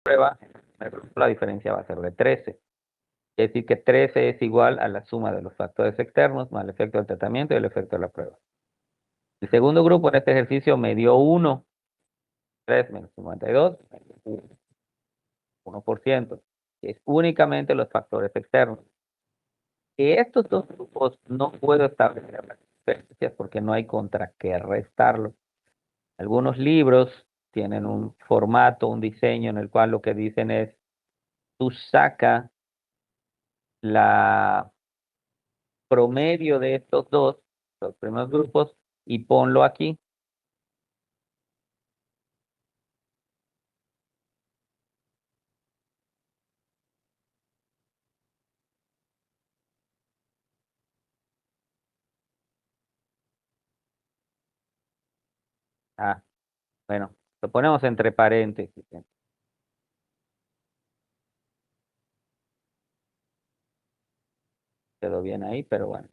prueba, en el primer grupo la diferencia va a ser de 13. Es decir, que 13 es igual a la suma de los factores externos más el efecto del tratamiento y el efecto de la prueba. El segundo grupo en este ejercicio me dio 1, 3 menos 52, 1%, que es únicamente los factores externos. Que estos dos grupos no puedo establecer las diferencias porque no hay contra qué restarlo. Algunos libros tienen un formato, un diseño en el cual lo que dicen es, tú saca la promedio de estos dos, los primeros grupos, y ponlo aquí. Ah, bueno, lo ponemos entre paréntesis. Quedó bien ahí, pero bueno.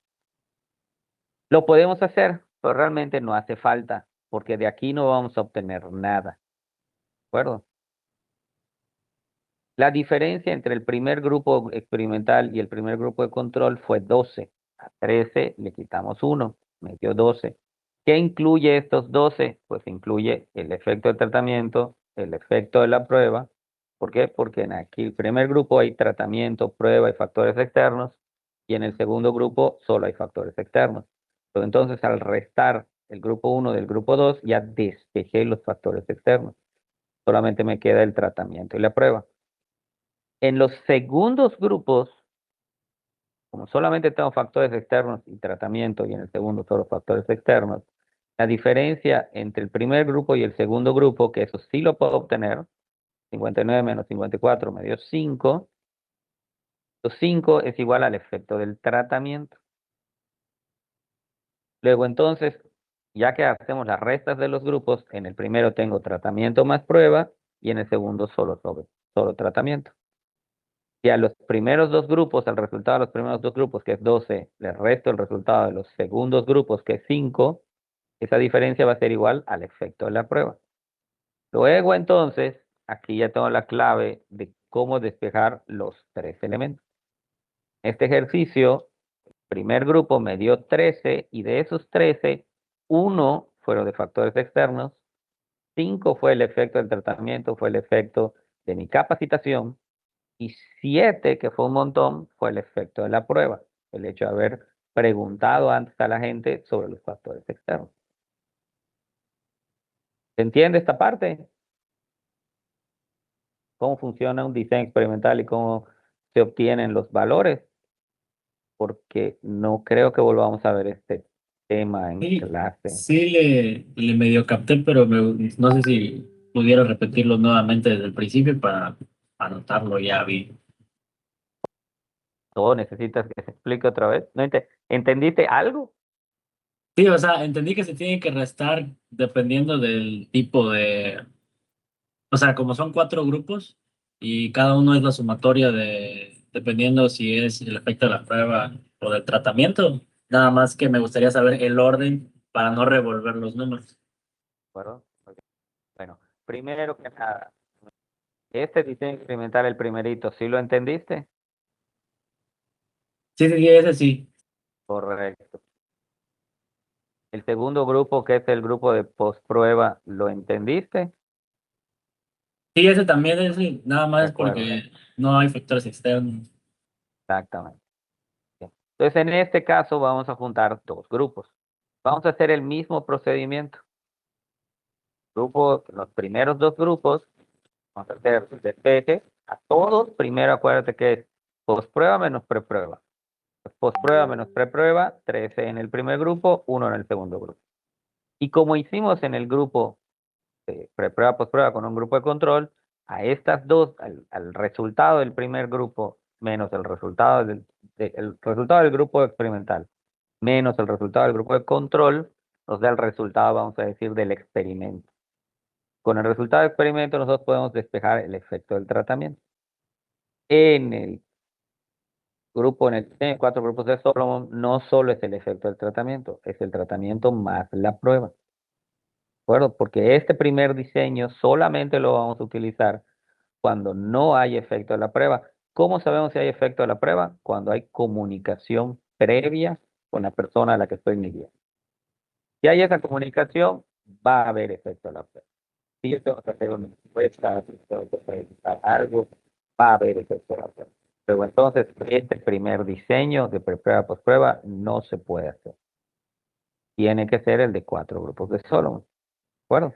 Lo podemos hacer, pero realmente no hace falta, porque de aquí no vamos a obtener nada. ¿De acuerdo? La diferencia entre el primer grupo experimental y el primer grupo de control fue 12. A 13 le quitamos 1, me dio 12. ¿Qué incluye estos 12? Pues incluye el efecto del tratamiento, el efecto de la prueba. ¿Por qué? Porque en aquí el primer grupo hay tratamiento, prueba y factores externos, y en el segundo grupo solo hay factores externos. Pero entonces, al restar el grupo 1 del grupo 2, ya despejé los factores externos. Solamente me queda el tratamiento y la prueba. En los segundos grupos, como solamente tengo factores externos y tratamiento, y en el segundo solo factores externos, la diferencia entre el primer grupo y el segundo grupo, que eso sí lo puedo obtener, 59 menos 54 me dio 5, los 5 es igual al efecto del tratamiento. Luego entonces, ya que hacemos las restas de los grupos, en el primero tengo tratamiento más prueba, y en el segundo solo tratamiento. Si a los primeros dos grupos, al resultado de los primeros dos grupos, que es 12, le resto el resultado de los segundos grupos, que es 5, esa diferencia va a ser igual al efecto de la prueba. Luego, entonces, aquí ya tengo la clave de cómo despejar los tres elementos. Este ejercicio, el primer grupo me dio 13, y de esos 13, 1 fueron de factores externos, 5 fue el efecto del tratamiento, fue el efecto de mi capacitación, y 7, que fue un montón, fue el efecto de la prueba, el hecho de haber preguntado antes a la gente sobre los factores externos. ¿Se entiende esta parte? ¿Cómo funciona un diseño experimental y cómo se obtienen los valores? Porque no creo que volvamos a ver este tema en Sí, clase. sí le medio capté, pero no sé si pudiera repetirlo nuevamente desde el principio para anotarlo ya bien. ¿Todo necesitas que se explique otra vez? ¿No entendiste algo? Sí, o sea, entendí que se tiene que restar dependiendo del tipo de, o sea, como son cuatro grupos y cada uno es la sumatoria de, dependiendo si es el efecto de la prueba o del tratamiento. Nada más que me gustaría saber el orden para no revolver los números. ¿De acuerdo? Ok. Bueno, primero que nada, este diseño experimental, el primerito, ¿sí lo entendiste? Sí, sí, sí, ese sí. Correcto. El segundo grupo, que es el grupo de postprueba, ¿lo entendiste? Sí, ese también es, sí, nada De más acuerdo, porque no hay factores externos. exactamente. Bien. Entonces, en este caso vamos a juntar dos grupos. Vamos a hacer el mismo procedimiento. Los primeros dos grupos, vamos a hacer despeje a todos. Primero acuérdate que es postprueba menos preprueba. Postprueba menos preprueba, 13 en el primer grupo, 1 en el segundo grupo. Y como hicimos en el grupo preprueba, postprueba con un grupo de control, a estas dos, al resultado del primer grupo menos el resultado del grupo experimental menos el resultado del grupo de control, nos da el resultado, vamos a decir, del experimento. Con el resultado del experimento nosotros podemos despejar el efecto del tratamiento. En el grupo, en cuatro grupos de Solomon, no solo es el efecto del tratamiento, es el tratamiento más la prueba. ¿De acuerdo? Porque este primer diseño solamente lo vamos a utilizar cuando no hay efecto de la prueba. ¿Cómo sabemos si hay efecto de la prueba? Cuando hay comunicación previa con la persona a la que estoy midiendo. Si hay esa comunicación, va a haber efecto de la prueba. Si yo tengo que hacer una encuesta, si tengo que preguntar algo, va a haber efecto de la prueba. Pero entonces, este primer diseño de preprueba postprueba no se puede hacer. Tiene que ser el de 4 grupos de Solomon. ¿De acuerdo?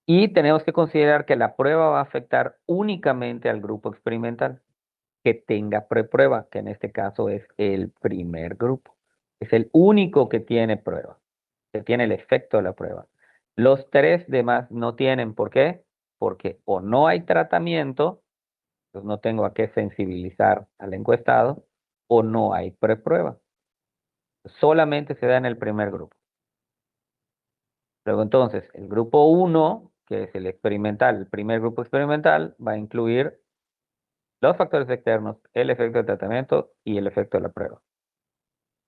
Y tenemos que considerar que la prueba va a afectar únicamente al grupo experimental que tenga preprueba, que en este caso es el primer grupo. Es el único que tiene prueba, que tiene el efecto de la prueba. Los 3 demás no tienen. ¿Por qué? Porque o no hay tratamiento, pues no tengo a qué sensibilizar al encuestado, o no hay preprueba. Solamente se da en el primer grupo. Luego entonces, el grupo 1, que es el experimental, el primer grupo experimental, va a incluir los factores externos, el efecto de tratamiento y el efecto de la prueba,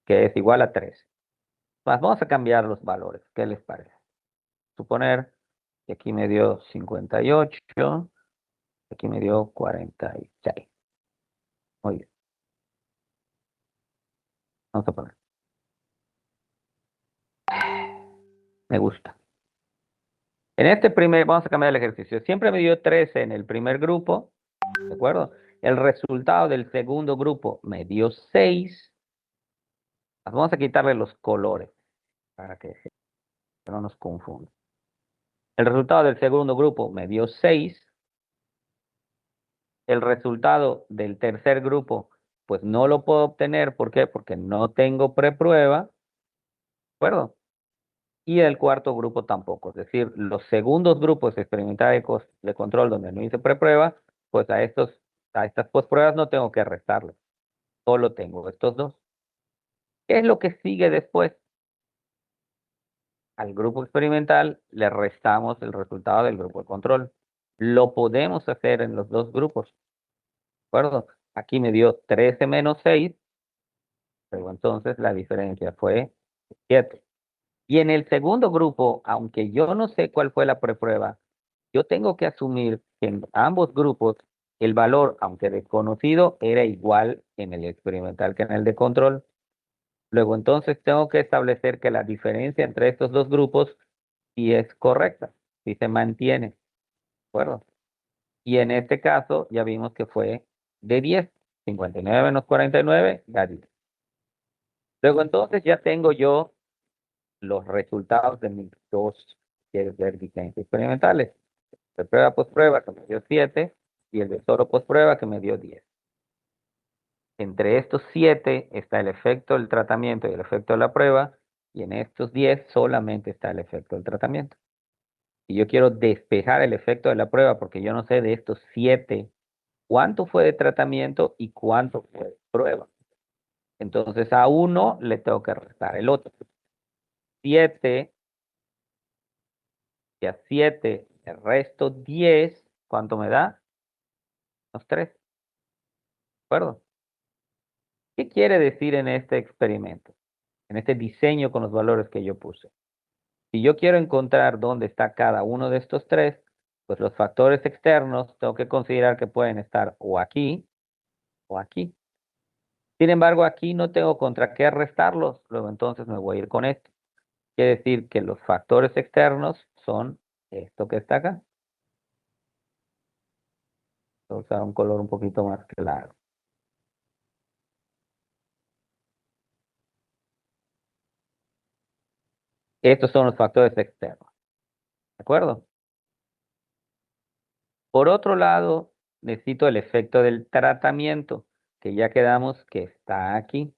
que es igual a 3. Vamos a cambiar los valores. ¿Qué les parece? Suponer que aquí me dio 58, aquí me dio 46. Muy bien. Vamos a poner. Me gusta. En este primer, vamos a cambiar el ejercicio. Siempre me dio 13 en el primer grupo, ¿de acuerdo? El resultado del segundo grupo me dio 6. Vamos a quitarle los colores para que no nos confunda. El resultado del segundo grupo me dio 6. El resultado del tercer grupo, pues no lo puedo obtener. ¿Por qué? Porque no tengo preprueba, ¿de acuerdo? Y el cuarto grupo tampoco. Es decir, los segundos grupos experimentales de control donde no hice preprueba, pues a estas postpruebas no tengo que restarles. Solo tengo estos dos. ¿Qué es lo que sigue después? Al grupo experimental le restamos el resultado del grupo de control. Lo podemos hacer en los dos grupos, ¿de acuerdo? Aquí me dio 13 menos 6, pero entonces la diferencia fue 7. Y en el segundo grupo, aunque yo no sé cuál fue la preprueba, yo tengo que asumir que en ambos grupos el valor, aunque desconocido, era igual en el experimental que en el de control. Luego entonces tengo que establecer que la diferencia entre estos dos grupos sí es correcta, sí se mantiene, ¿de acuerdo? Y en este caso ya vimos que fue de 10. 59 menos 49 da 10. Luego entonces ya tengo yo los resultados de mis dos, quieres ver, diseños experimentales. De prueba post-prueba que me dio 7 y el de solo post-prueba que me dio 10. Entre estos 7 está el efecto del tratamiento y el efecto de la prueba, y en estos 10 solamente está el efecto del tratamiento. Y yo quiero despejar el efecto de la prueba porque yo no sé de estos 7 cuánto fue de tratamiento y cuánto fue de prueba. Entonces a uno le tengo que restar el otro. 7 y a 7 el resto 10, ¿cuánto me da? Los 3, ¿de acuerdo? ¿Qué quiere decir en este experimento? En este diseño con los valores que yo puse. Si yo quiero encontrar dónde está cada uno de estos 3, pues los factores externos tengo que considerar que pueden estar o aquí o aquí. Sin embargo, aquí no tengo contra qué restarlos, luego entonces me voy a ir con esto. Quiere decir que los factores externos son esto que está acá. Voy a usar un color un poquito más claro. Estos son los factores externos, ¿de acuerdo? Por otro lado, necesito el efecto del tratamiento, que ya quedamos que está aquí.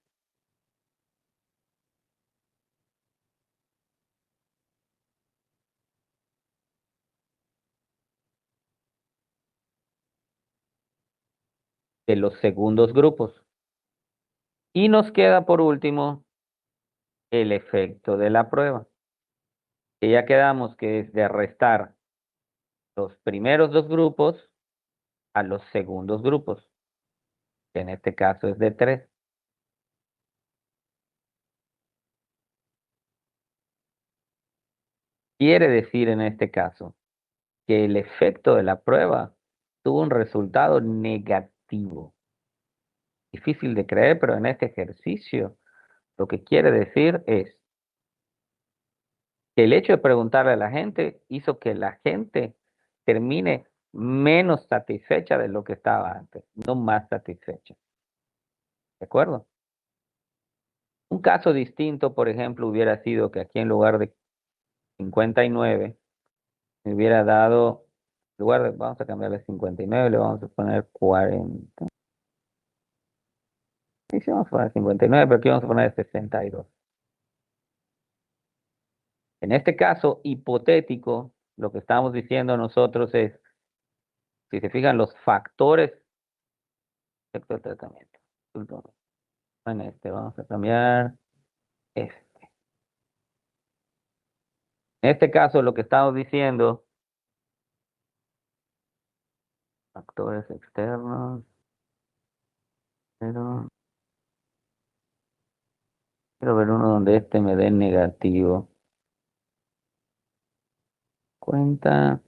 De los segundos grupos. Y nos queda por último el efecto de la prueba, que ya quedamos que es de restar los primeros dos grupos a los segundos grupos, que en este caso es de 3. Quiere decir en este caso que el efecto de la prueba tuvo un resultado negativo. Difícil de creer, pero en este ejercicio lo que quiere decir es que el hecho de preguntarle a la gente hizo que la gente termine menos satisfecha de lo que estaba antes, no más satisfecha. ¿De acuerdo? Un caso distinto, por ejemplo, hubiera sido que aquí en lugar de 59 me hubiera dado, en lugar de, vamos a cambiarle 59, le vamos a poner 40. Sí, sí, vamos a poner 59, pero aquí vamos a poner 62. En este caso hipotético, lo que estamos diciendo nosotros es, si se fijan, los factores del tratamiento. En este vamos a cambiar este. En este caso, lo que estamos diciendo, factores externos, pero quiero ver uno donde este me dé negativo. Cuenta,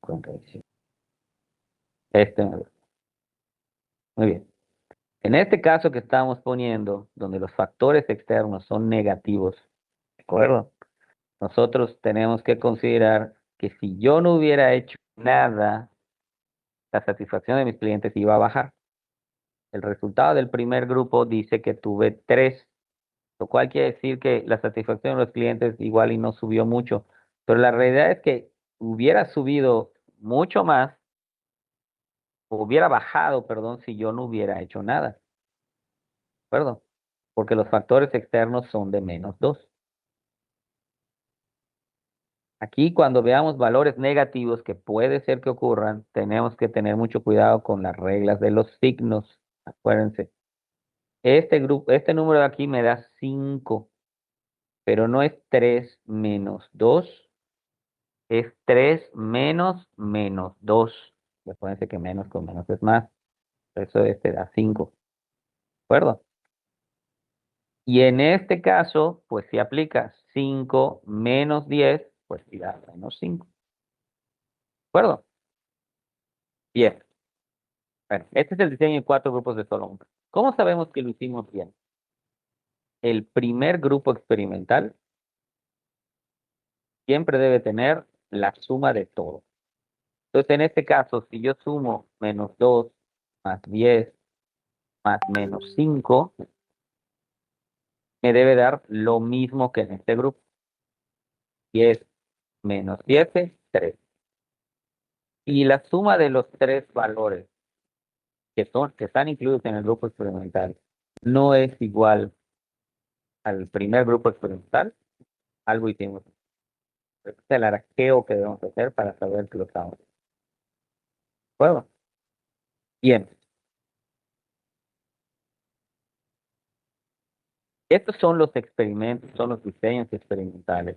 55. Este me da. Muy bien. En este caso que estamos poniendo, donde los factores externos son negativos, ¿de acuerdo? Nosotros tenemos que considerar que si yo no hubiera hecho nada, la satisfacción de mis clientes iba a bajar. El resultado del primer grupo dice que tuve 3, lo cual quiere decir que la satisfacción de los clientes igual y no subió mucho. Pero la realidad es que hubiera subido mucho más, o hubiera bajado, perdón, si yo no hubiera hecho nada. ¿De acuerdo? Porque los factores externos son de -2. Aquí cuando veamos valores negativos que puede ser que ocurran, tenemos que tener mucho cuidado con las reglas de los signos. Acuérdense, este número de aquí me da 5, pero no es 3 menos 2, es 3 menos -2. Acuérdense que menos con menos es más, eso este da 5, ¿de acuerdo? Y en este caso, pues si aplica 5 menos 10, pues sí da -5, ¿de acuerdo? Bien. Bueno, este es el diseño en 4 grupos de solo uno. ¿Cómo sabemos que lo hicimos bien? El primer grupo experimental siempre debe tener la suma de todo. Entonces, en este caso, si yo sumo -2 más 10 más -5, me debe dar lo mismo que en este grupo. 10 menos 7, 3. Y la suma de los 3 valores que están incluidos en el grupo experimental no es igual al primer grupo experimental, algo hicimos. Este es el arqueo que debemos hacer para saber que lo estamos. Bueno, bien. Estos son los experimentos, son los diseños experimentales,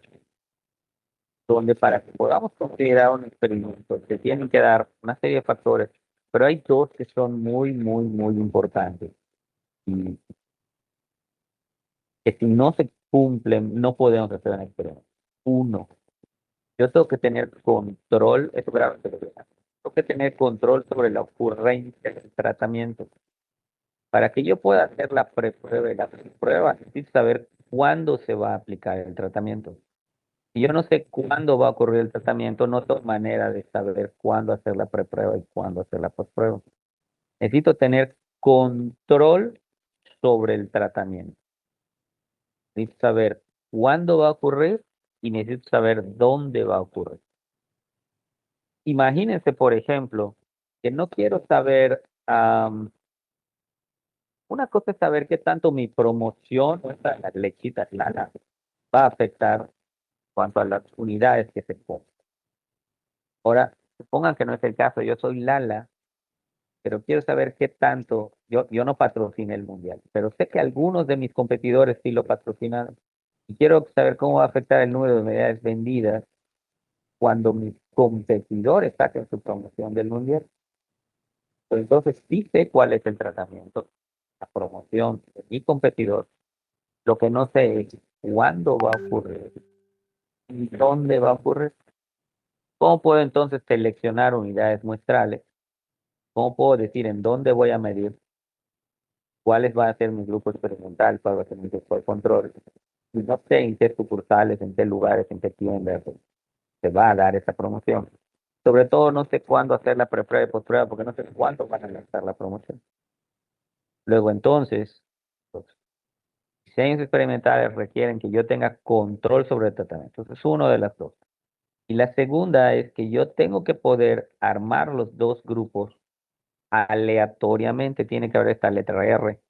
donde para que podamos considerar un experimento se tienen que dar una serie de factores, pero hay dos que son muy, muy, muy importantes. Y que si no se cumplen, no podemos hacer un experimento. Uno, yo tengo que tener control, esto grave, tengo que tener control sobre la ocurrencia del tratamiento. Para que yo pueda hacer la preprueba y la prueba, necesito saber cuándo se va a aplicar el tratamiento. Si yo no sé cuándo va a ocurrir el tratamiento, no tengo manera de saber cuándo hacer la preprueba y cuándo hacer la postprueba. Necesito tener control sobre el tratamiento. Necesito saber cuándo va a ocurrir y necesito saber dónde va a ocurrir. Imagínense, por ejemplo, que no quiero saber, una cosa es saber qué tanto mi promoción, o esta, las lechitas, va a afectar en cuanto a las unidades que se pongan. Ahora, supongan que no es el caso, yo soy Lala, pero quiero saber qué tanto, yo no patrociné el mundial, pero sé que algunos de mis competidores sí lo patrocinaron. Y quiero saber cómo va a afectar el número de unidades vendidas cuando mis competidores saquen su promoción del mundial. Pues entonces sí sé cuál es el tratamiento, la promoción de mi competidor. Lo que no sé es cuándo va a ocurrir y dónde va a ocurrir. ¿Cómo puedo entonces seleccionar unidades muestrales? ¿Cómo puedo decir en dónde voy a medir? ¿Cuáles va a ser mi grupo experimental? ¿Cuál va a ser mi grupo de control? Y no sé en qué sucursales, en qué lugares, en qué tiendas se va a dar esa promoción. Sobre todo no sé cuándo hacer la preprueba y postprueba porque no sé cuánto van a lanzar la promoción. Luego entonces, los diseños experimentales requieren que yo tenga control sobre el tratamiento. Eso es uno de las dos. Y la segunda es que yo tengo que poder armar los dos grupos aleatoriamente. Tiene que haber esta letra R.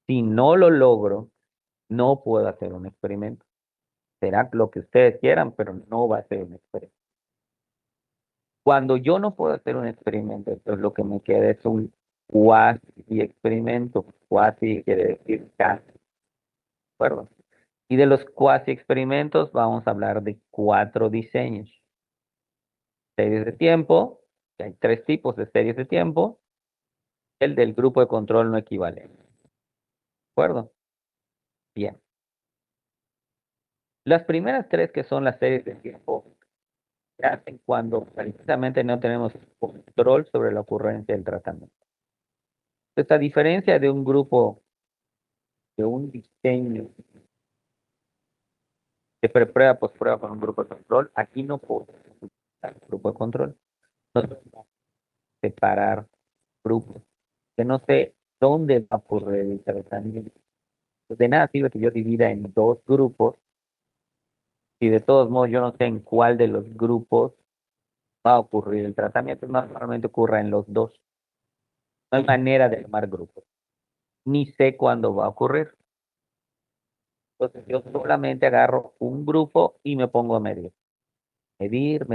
Si no lo logro, no puedo hacer un experimento. Será lo que ustedes quieran, pero no va a ser un experimento. Cuando yo no puedo hacer un experimento, entonces lo que me queda es un cuasi experimento. Cuasi quiere decir casi, ¿de acuerdo? Y de los cuasi experimentos vamos a hablar de 4 diseños. Series de tiempo, que hay 3 tipos de series de tiempo. El del grupo de control no equivalente. ¿De acuerdo? Bien. Las primeras 3 que son las series de tiempo se hacen cuando precisamente no tenemos control sobre la ocurrencia del tratamiento. Entonces, a diferencia de un grupo, de un diseño de preprueba, postprueba con un grupo de control, aquí no puedo usar grupo de control. No puedo separar grupos. Que no sé dónde va a ocurrir el tratamiento. De nada sirve que yo divida en 2 grupos y de todos modos yo no sé en cuál de los grupos va a ocurrir el tratamiento. Normalmente ocurre en los 2. No hay manera de armar grupos. Ni sé cuándo va a ocurrir. Entonces yo solamente agarro un grupo y me pongo a medir. Medir,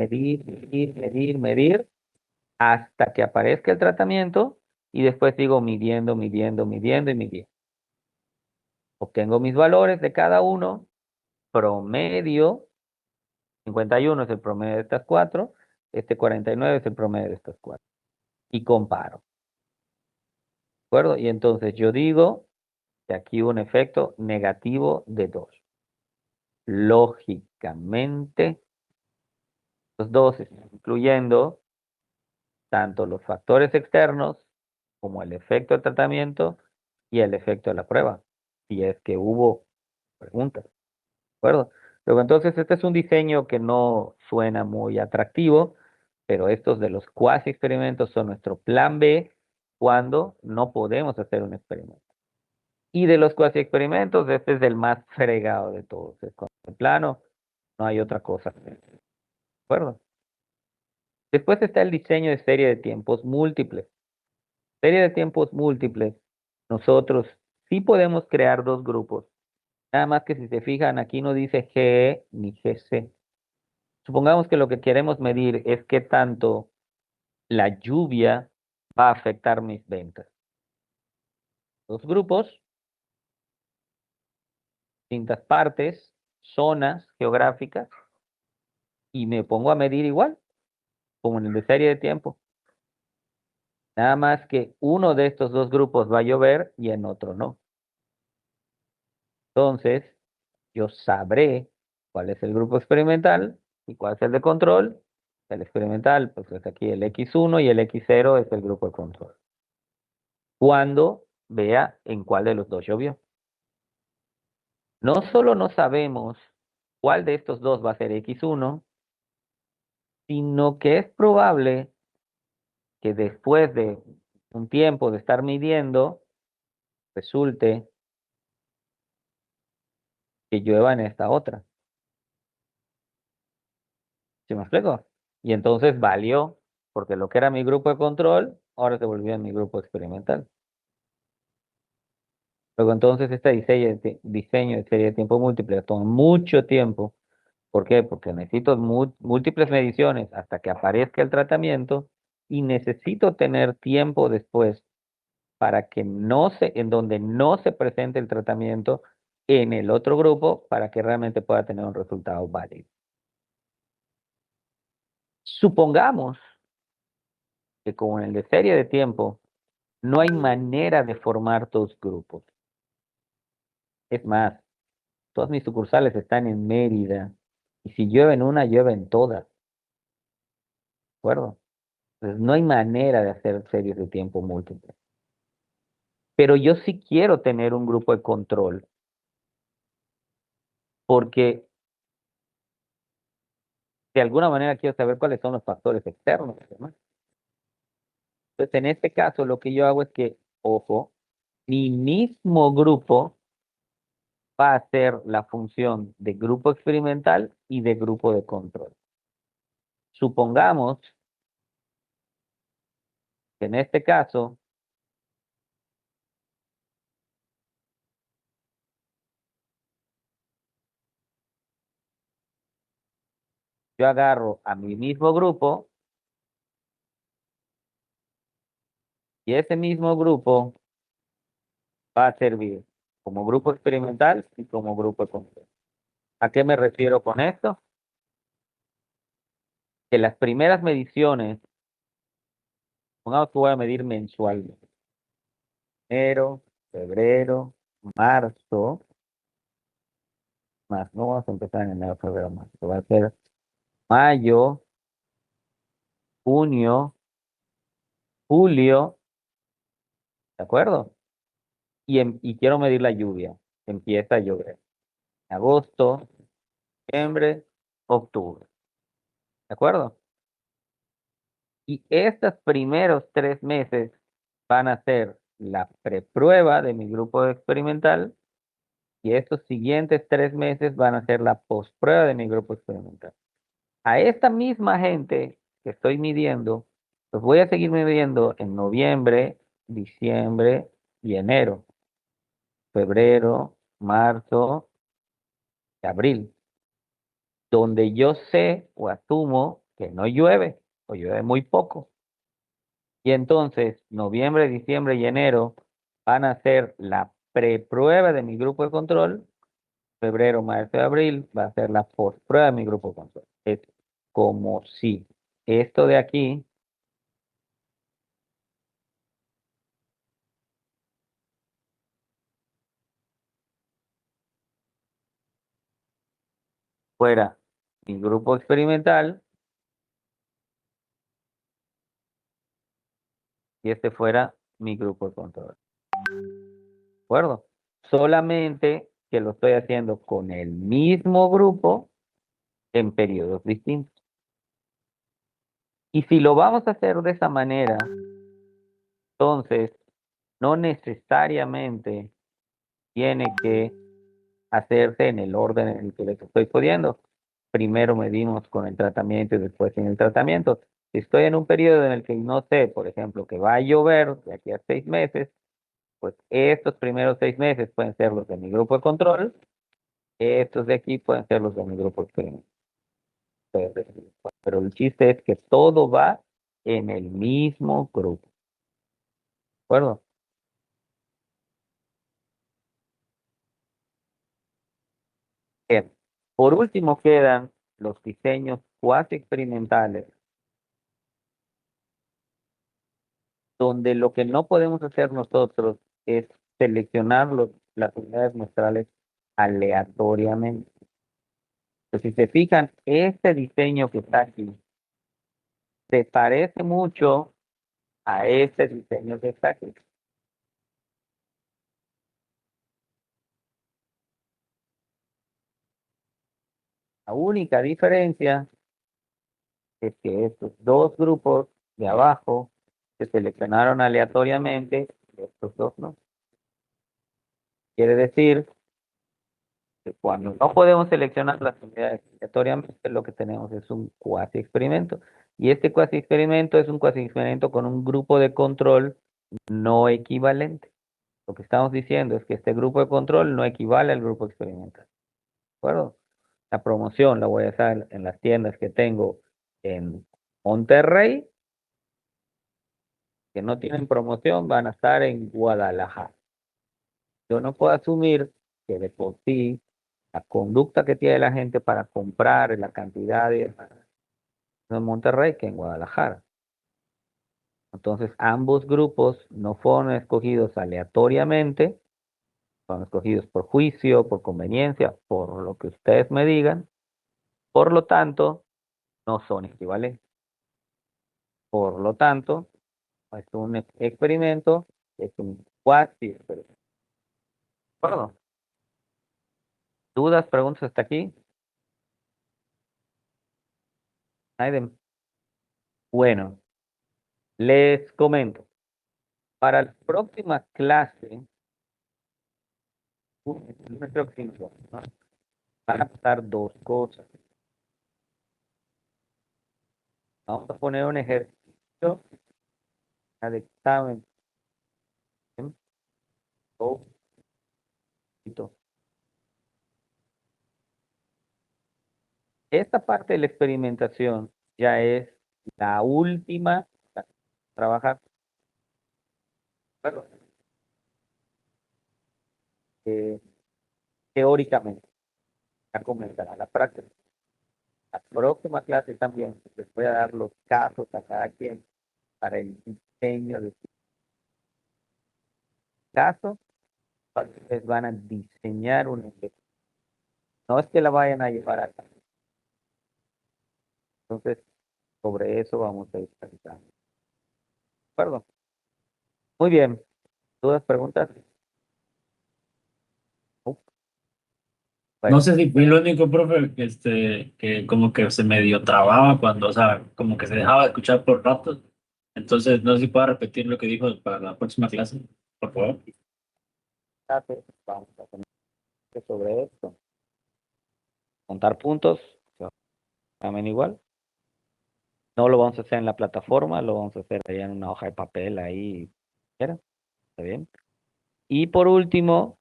hasta que aparezca el tratamiento y después sigo midiendo. Obtengo mis valores de cada uno, promedio, 51 es el promedio de estas 4, este 49 es el promedio de estas 4. Y comparo, ¿de acuerdo? Y entonces yo digo que aquí hubo un efecto negativo de 2. Lógicamente, los 2 están incluyendo tanto los factores externos como el efecto del tratamiento y el efecto de la prueba, si es que hubo preguntas, ¿de acuerdo? Luego entonces este es un diseño que no suena muy atractivo, pero estos de los cuasi experimentos son nuestro plan B cuando no podemos hacer un experimento. Y de los cuasi experimentos, este es el más fregado de todos. Es con el plano, no hay otra cosa. ¿De acuerdo? Después está el diseño de serie de tiempos múltiples. Serie de tiempos múltiples, nosotros sí podemos crear 2 grupos. Nada más que si se fijan, aquí no dice GE ni GC. Supongamos que lo que queremos medir es qué tanto la lluvia va a afectar mis ventas. 2 grupos, distintas partes, zonas geográficas, y me pongo a medir igual, como en el de serie de tiempo. Nada más que uno de estos 2 grupos va a llover y en otro no. Entonces, yo sabré cuál es el grupo experimental y cuál es el de control. El experimental, pues es aquí el X1 y el X0 es el grupo de control. Cuando vea en cuál de los 2 llovió. No solo no sabemos cuál de estos 2 va a ser X1, sino que es probable que después de un tiempo de estar midiendo, resulte que llueva en esta otra. ¿Sí me explico? Y entonces valió, porque lo que era mi grupo de control, ahora se volvió en mi grupo experimental. Luego entonces este diseño de serie de tiempo múltiple toma mucho tiempo. ¿Por qué? Porque necesito múltiples mediciones hasta que aparezca el tratamiento y necesito tener tiempo después para que en donde no se presente el tratamiento en el otro grupo para que realmente pueda tener un resultado válido. Supongamos que como en el de serie de tiempo no hay manera de formar 2 grupos. Es más, todas mis sucursales están en Mérida y si llueve en una, llueve en todas. acuerdo? Entonces, no hay manera de hacer series de tiempo múltiples. Pero yo sí quiero tener un grupo de control, porque de alguna manera quiero saber cuáles son los factores externos, ¿no? Entonces, en este caso, lo que yo hago es que, ojo, mi mismo grupo va a hacer la función de grupo experimental y de grupo de control. Supongamos que en este caso, yo agarro a mi mismo grupo y ese mismo grupo va a servir como grupo experimental y como grupo de control. ¿A qué me refiero con esto? Que las primeras mediciones, pongamos que voy a medir mensualmente, enero, febrero, marzo, más, no vamos a empezar en enero, febrero, marzo, va a ser mayo, junio, julio, ¿de acuerdo? Y quiero medir la lluvia, empieza a llover, agosto, septiembre, octubre, ¿de acuerdo? Y estos primeros 3 meses van a ser la preprueba de mi grupo experimental y estos siguientes 3 meses van a ser la postprueba de mi grupo experimental. A esta misma gente que estoy midiendo, los voy a seguir midiendo en noviembre, diciembre y enero, febrero, marzo y abril, donde yo sé o asumo que no llueve o llueve muy poco. Y entonces, noviembre, diciembre y enero van a ser la preprueba de mi grupo de control. Febrero, marzo y abril va a ser la postprueba de mi grupo de control. Es como si esto de aquí fuera mi grupo experimental y este fuera mi grupo de control. ¿De acuerdo? Solamente que lo estoy haciendo con el mismo grupo en periodos distintos. Y si lo vamos a hacer de esa manera, entonces no necesariamente tiene que hacerse en el orden en el que les estoy poniendo. Primero medimos con el tratamiento y después sin el tratamiento. Si estoy en un periodo en el que no sé, por ejemplo, que va a llover de aquí a 6 meses, pues estos primeros 6 meses pueden ser los de mi grupo de control, estos de aquí pueden ser los de mi grupo experimental. Pero el chiste es que todo va en el mismo grupo. ¿De acuerdo? Bien. Por último quedan los diseños cuasi experimentales, donde lo que no podemos hacer nosotros es seleccionar las unidades muestrales aleatoriamente. Entonces, si se fijan, este diseño que está aquí se parece mucho a este diseño que está aquí. La única diferencia es que estos dos grupos de abajo se seleccionaron aleatoriamente, estos dos no. Quiere decir que cuando no podemos seleccionar las unidades aleatoriamente, lo que tenemos es un cuasi experimento. Y este cuasi experimento es un cuasi experimento con un grupo de control no equivalente. Lo que estamos diciendo es que este grupo de control no equivale al grupo experimental. ¿De acuerdo? La promoción la voy a hacer en las tiendas que tengo en Monterrey, que no tienen promoción, van a estar en Guadalajara. Yo no puedo asumir que de por sí la conducta que tiene la gente para comprar, la cantidad de en Monterrey que en Guadalajara. Entonces, ambos grupos no fueron escogidos aleatoriamente, fueron escogidos por juicio, por conveniencia, por lo que ustedes me digan. Por lo tanto, no son equivalentes. Por lo tanto, es un experimento, es un cuasi experimento. ¿De acuerdo? ¿Dudas, preguntas hasta aquí? Aiden. Bueno, les comento. Para la próxima clase, nuestro cinco, ¿no? Van a pasar dos cosas. Vamos a poner un ejercicio al examen. Oh, esta parte de la experimentación ya es la última para trabajar. Bueno, teóricamente, ya comenzará la práctica. La próxima clase también les voy a dar los casos a cada quien para el diseño de caso. Ustedes van a diseñar una investigación. No es que la vayan a llevar a cabo. Entonces, sobre eso vamos a ir platicando. ¿De acuerdo? Muy bien. ¿Dudas, preguntas? Bueno, No sé si fui el único profe que como que se medio trababa cuando, o sea, como que se dejaba de escuchar por ratos. Entonces, no sé si puedo repetir lo que dijo para la próxima clase, por favor. vamos a tener que sobre esto. Contar puntos. También igual. No lo vamos a hacer en la plataforma, lo vamos a hacer allá en una hoja de papel ahí. ¿Está bien? Y por último,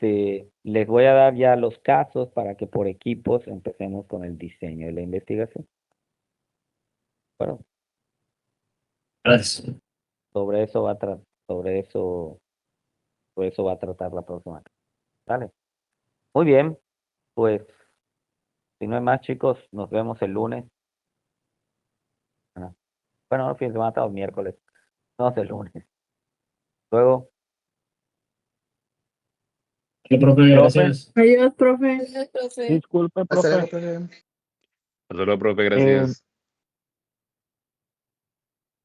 les voy a dar ya los casos para que por equipos empecemos con el diseño de la investigación. Bueno, Gracias. sobre eso va a sobre eso va a tratar la próxima. ¿Vale? Muy bien, pues si no hay más chicos, nos vemos el lunes. Ah, bueno, no, fin de semana, hasta el miércoles. No, el lunes. Luego, ¿Qué, profe? Gracias. Adiós, profe. Disculpe, Hasta profe. luego, profe. Hasta luego, profe, Eh, gracias.